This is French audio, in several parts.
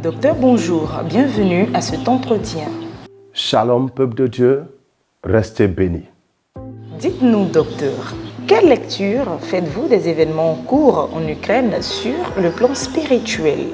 Docteur, bonjour, bienvenue à cet entretien. Shalom, peuple de Dieu, restez bénis. Dites-nous, docteur, quelle lecture faites-vous des événements en cours en Ukraine sur le plan spirituel?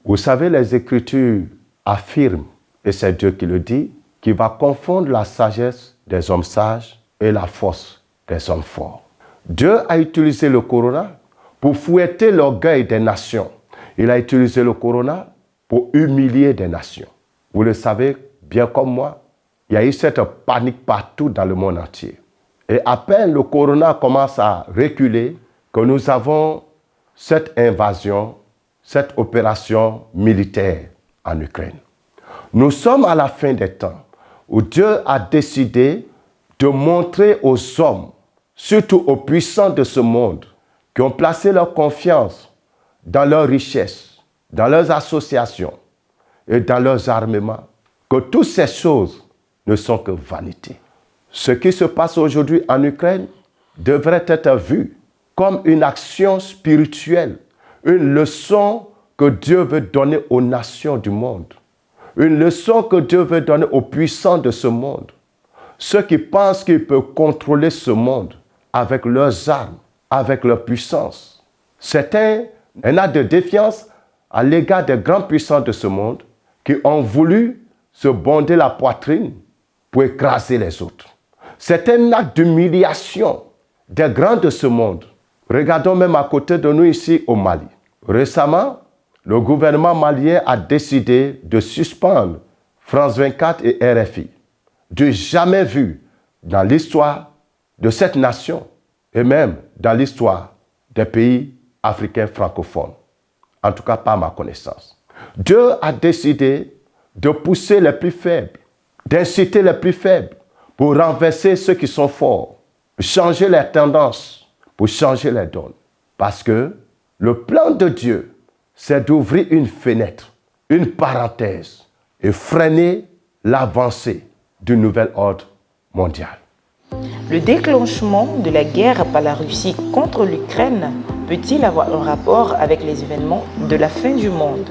Vous savez, les Écritures affirment, et c'est Dieu qui le dit, qu'il va confondre la sagesse des hommes sages et la force des hommes forts. Dieu a utilisé le corona pour fouetter l'orgueil des nations. Il a utilisé le corona pour humilier des nations. Vous le savez bien comme moi, il y a eu cette panique partout dans le monde entier. Et à peine le corona commence à reculer que nous avons cette invasion, cette opération militaire en Ukraine. Nous sommes à la fin des temps où Dieu a décidé de montrer aux hommes, surtout aux puissants de ce monde, qui ont placé leur confiance dans leurs richesses, dans leurs associations et dans leurs armements, que toutes ces choses ne sont que vanité. Ce qui se passe aujourd'hui en Ukraine devrait être vu comme une action spirituelle, une leçon que Dieu veut donner aux nations du monde, une leçon que Dieu veut donner aux puissants de ce monde, ceux qui pensent qu'ils peuvent contrôler ce monde avec leurs armes, avec leur puissance. C'est un acte de défiance à l'égard des grands puissants de ce monde qui ont voulu se bonder la poitrine pour écraser les autres. C'est un acte d'humiliation des grands de ce monde. Regardons même à côté de nous ici au Mali. Récemment, le gouvernement malien a décidé de suspendre France 24 et RFI. Du jamais vu dans l'histoire de cette nation et même dans l'histoire des pays africains francophones. En tout cas, pas à ma connaissance. Dieu a décidé de pousser les plus faibles, d'inciter les plus faibles pour renverser ceux qui sont forts, pour changer les tendances, pour changer les donnes. Parce que le plan de Dieu, c'est d'ouvrir une fenêtre, une parenthèse et freiner l'avancée du nouvel ordre mondial. Le déclenchement de la guerre par la Russie contre l'Ukraine peut-il avoir un rapport avec les événements de la fin du monde?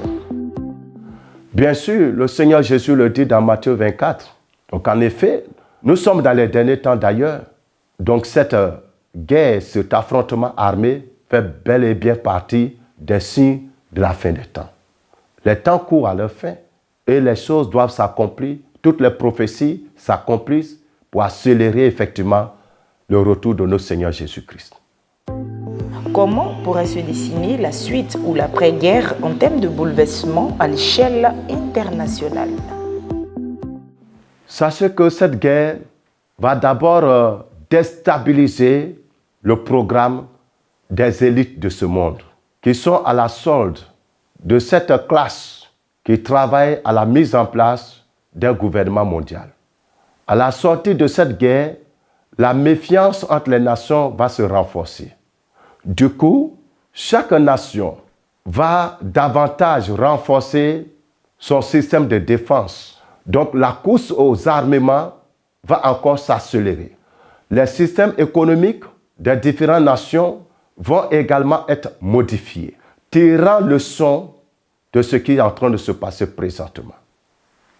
Bien sûr, le Seigneur Jésus le dit dans Matthieu 24. Donc en effet, nous sommes dans les derniers temps d'ailleurs. Donc cette guerre, cet affrontement armé fait bel et bien partie des signes de la fin des temps. Les temps courent à leur fin et les choses doivent s'accomplir. Toutes les prophéties s'accomplissent pour accélérer effectivement le retour de notre Seigneur Jésus-Christ. Comment pourrait se dessiner la suite ou l'après-guerre en termes de bouleversement à l'échelle internationale? Sachez que cette guerre va d'abord déstabiliser le programme des élites de ce monde, qui sont à la solde de cette classe qui travaille à la mise en place d'un gouvernement mondial. À la sortie de cette guerre, la méfiance entre les nations va se renforcer. Du coup, chaque nation va davantage renforcer son système de défense. Donc la course aux armements va encore s'accélérer. Les systèmes économiques des différentes nations vont également être modifiés, tirant leçon de ce qui est en train de se passer présentement.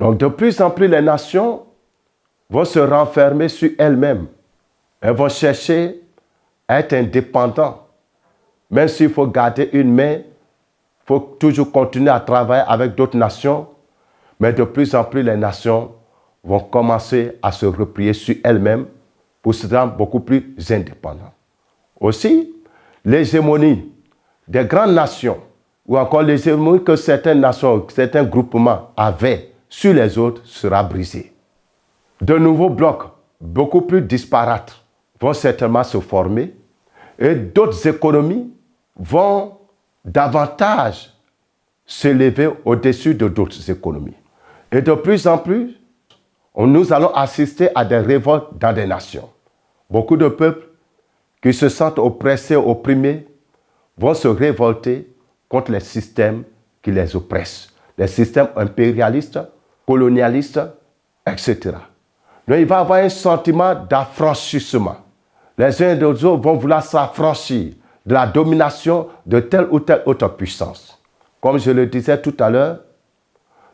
Donc de plus en plus, les nations vont se renfermer sur elles-mêmes. Elles vont chercher à être indépendantes. Même s'il faut garder une main, il faut toujours continuer à travailler avec d'autres nations. Mais de plus en plus, les nations vont commencer à se replier sur elles-mêmes pour se rendre beaucoup plus indépendantes. Aussi, l'hégémonie des grandes nations, ou encore l'hégémonie que certaines nations, certains groupements avaient sur les autres, sera brisée. De nouveaux blocs, beaucoup plus disparates, vont certainement se former et d'autres économies vont davantage s'élever au-dessus de d'autres économies. Et de plus en plus, nous allons assister à des révoltes dans des nations. Beaucoup de peuples qui se sentent oppressés, opprimés, vont se révolter contre les systèmes qui les oppressent, les systèmes impérialistes, colonialistes, etc. Donc il va y avoir un sentiment d'affranchissement. Les uns et les autres vont vouloir s'affranchir de la domination de telle ou telle autre puissance. Comme je le disais tout à l'heure,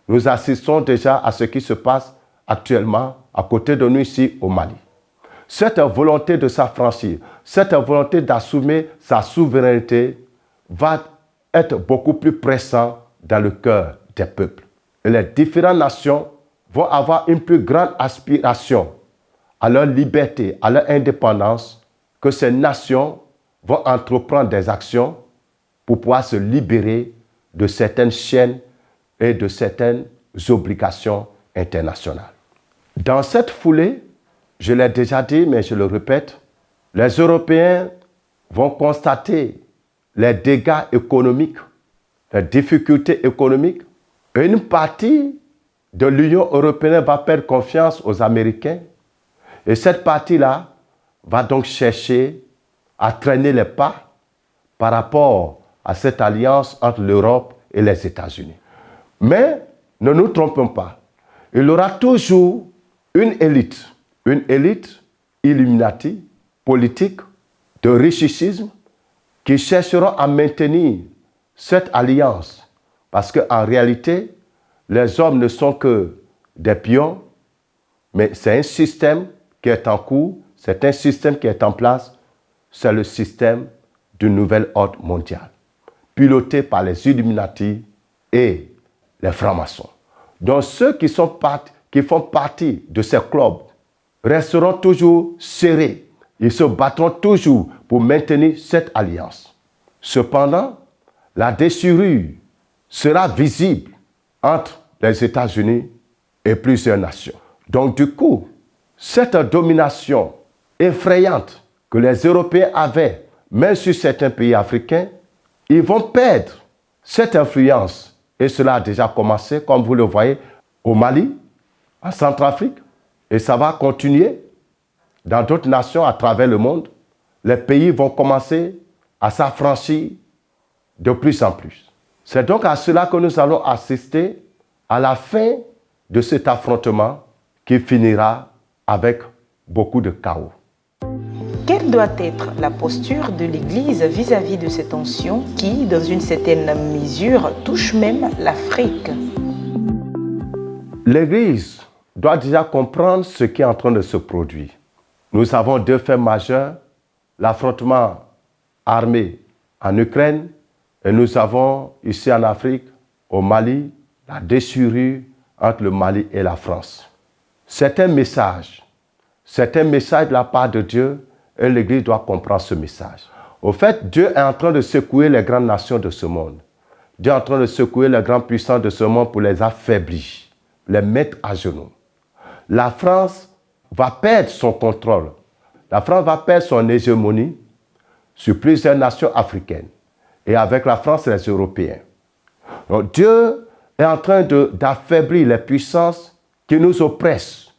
nous assistons déjà à ce qui se passe actuellement à côté de nous ici au Mali. Cette volonté de s'affranchir, cette volonté d'assumer sa souveraineté va être beaucoup plus pressante dans le cœur des peuples. Et les différentes nations vont avoir une plus grande aspiration à leur liberté, à leur indépendance, que ces nations vont entreprendre des actions pour pouvoir se libérer de certaines chaînes et de certaines obligations internationales. Dans cette foulée, je l'ai déjà dit, mais je le répète, les Européens vont constater les dégâts économiques, les difficultés économiques, et une partie de l'Union européenne va perdre confiance aux Américains, et cette partie-là va donc chercher à traîner les pas par rapport à cette alliance entre l'Europe et les États-Unis. Mais ne nous trompons pas, il y aura toujours une élite Illuminati, politique, de richichisme, qui chercheront à maintenir cette alliance. Parce qu'en réalité, les hommes ne sont que des pions, mais c'est un système qui est en cours, c'est un système qui est en place, c'est le système du nouvel ordre mondial, piloté par les Illuminati et les francs-maçons. Donc ceux qui font partie de ces clubs resteront toujours serrés. Ils se battront toujours pour maintenir cette alliance. Cependant, la déchirure sera visible entre les États-Unis et plusieurs nations. Donc du coup, cette domination effrayante que les Européens avaient, même sur certains pays africains, ils vont perdre cette influence. Et cela a déjà commencé, comme vous le voyez, au Mali, en Centrafrique, et ça va continuer dans d'autres nations à travers le monde. Les pays vont commencer à s'affranchir de plus en plus. C'est donc à cela que nous allons assister à la fin de cet affrontement qui finira avec beaucoup de chaos. Quelle doit être la posture de l'Église vis-à-vis de ces tensions qui, dans une certaine mesure, touchent même l'Afrique? L'Église doit déjà comprendre ce qui est en train de se produire. Nous avons deux faits majeurs, l'affrontement armé en Ukraine et nous avons ici en Afrique, au Mali, la déchirure entre le Mali et la France. C'est un message de la part de Dieu et l'Église doit comprendre ce message. Au fait, Dieu est en train de secouer les grandes nations de ce monde. Dieu est en train de secouer les grandes puissances de ce monde pour les affaiblir, les mettre à genoux. La France va perdre son contrôle. La France va perdre son hégémonie sur plusieurs nations africaines. Et avec la France, les Européens. Donc Dieu est en train d'affaiblir les puissances qui nous oppressent,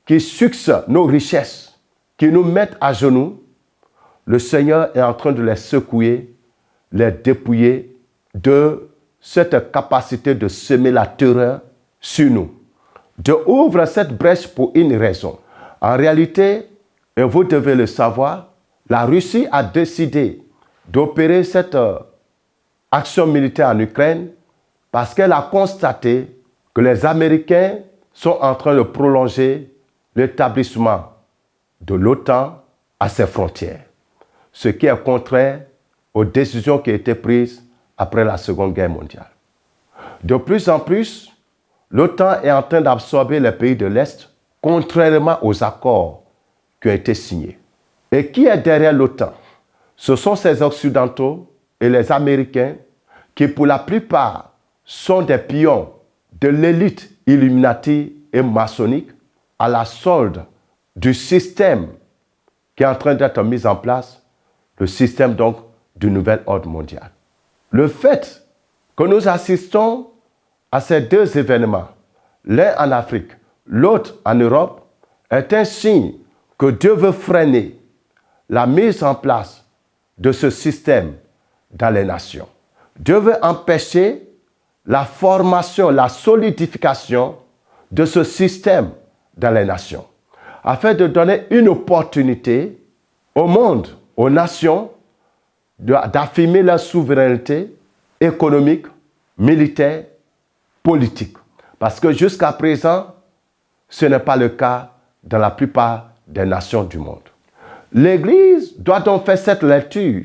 qui sucent nos richesses, qui nous mettent à genoux. Le Seigneur est en train de les secouer, les dépouiller de cette capacité de semer la terreur sur nous. Dieu ouvre cette brèche pour une raison. En réalité, et vous devez le savoir, la Russie a décidé d'opérer cette action militaire en Ukraine parce qu'elle a constaté que les Américains sont en train de prolonger l'établissement de l'OTAN à ses frontières, ce qui est contraire aux décisions qui ont été prises après la Seconde Guerre mondiale. De plus en plus, l'OTAN est en train d'absorber les pays de l'Est, contrairement aux accords qui ont été signés. Et qui est derrière l'OTAN? Ce sont ces Occidentaux et les Américains qui, pour la plupart, sont des pions de l'élite Illuminati et maçonnique à la solde du système qui est en train d'être mis en place, le système donc du nouvel ordre mondial. Le fait que nous assistons à ces deux événements, l'un en Afrique, l'autre en Europe, est un signe que Dieu veut freiner la mise en place de ce système dans les nations. Dieu veut empêcher la formation, la solidification de ce système dans les nations, afin de donner une opportunité au monde, aux nations, d'affirmer leur souveraineté économique, militaire, politique. Parce que jusqu'à présent, ce n'est pas le cas dans la plupart des nations du monde. L'Église doit donc faire cette lecture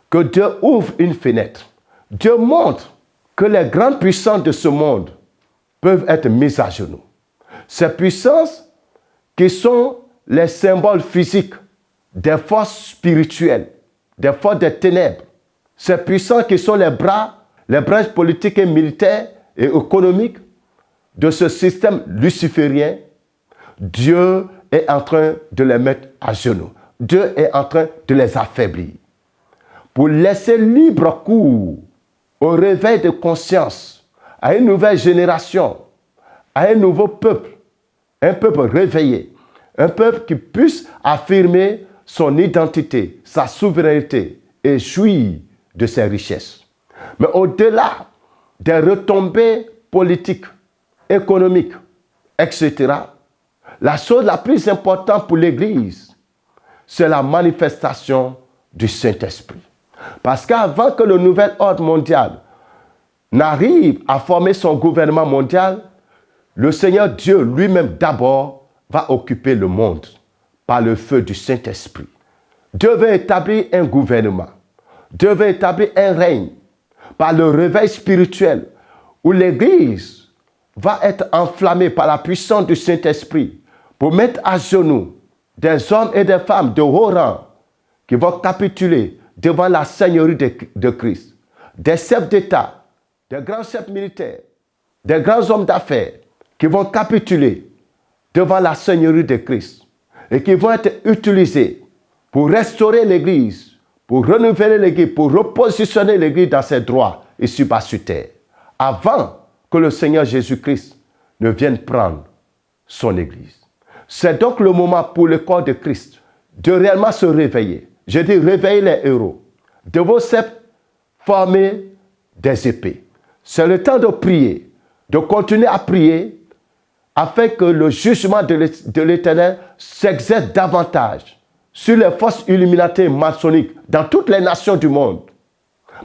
que Dieu ouvre une fenêtre. Dieu montre que les grandes puissances de ce monde peuvent être mises à genoux. Ces puissances qui sont les symboles physiques des forces spirituelles, des forces des ténèbres, ces puissances qui sont les branches politiques et militaires et économiques de ce système luciférien, Dieu est en train de les mettre à genoux. Dieu est en train de les affaiblir. Pour laisser libre cours au réveil de conscience, à une nouvelle génération, à un nouveau peuple, un peuple réveillé, un peuple qui puisse affirmer son identité, sa souveraineté et jouir de ses richesses. Mais au-delà des retombées politiques, économiques, etc., la chose la plus importante pour l'Église, c'est la manifestation du Saint-Esprit. Parce qu'avant que le nouvel ordre mondial n'arrive à former son gouvernement mondial, le Seigneur Dieu lui-même d'abord va occuper le monde par le feu du Saint-Esprit. Dieu veut établir un gouvernement. Dieu veut établir un règne par le réveil spirituel où l'Église va être enflammée par la puissance du Saint-Esprit pour mettre à genoux des hommes et des femmes de haut rang qui vont capituler devant la Seigneurie de Christ. Des chefs d'État, des grands chefs militaires, des grands hommes d'affaires qui vont capituler devant la Seigneurie de Christ et qui vont être utilisés pour restaurer l'Église, pour renouveler l'Église, pour repositionner l'Église dans ses droits ici-bas sur terre, avant que le Seigneur Jésus-Christ ne vienne prendre son Église. C'est donc le moment pour le corps de Christ de réellement se réveiller. Je dis réveiller les héros. De vos sceptres, former des épées. C'est le temps de prier, de continuer à prier afin que le jugement de l'Éternel s'exerce davantage sur les forces illuminatées maçonniques dans toutes les nations du monde.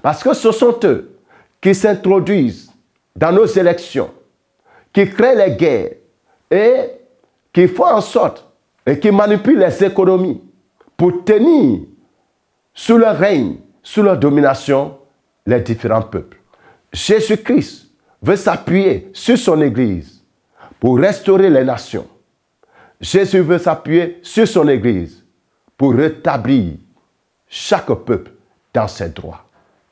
Parce que ce sont eux qui s'introduisent dans nos élections, qui créent les guerres et qui font en sorte et qui manipulent les économies pour tenir sous leur règne, sous leur domination, les différents peuples. Jésus-Christ veut s'appuyer sur son Église pour restaurer les nations. Jésus veut s'appuyer sur son Église pour rétablir chaque peuple dans ses droits.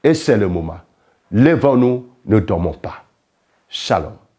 Et c'est le moment. Lèvons-nous, ne dormons pas. Shalom.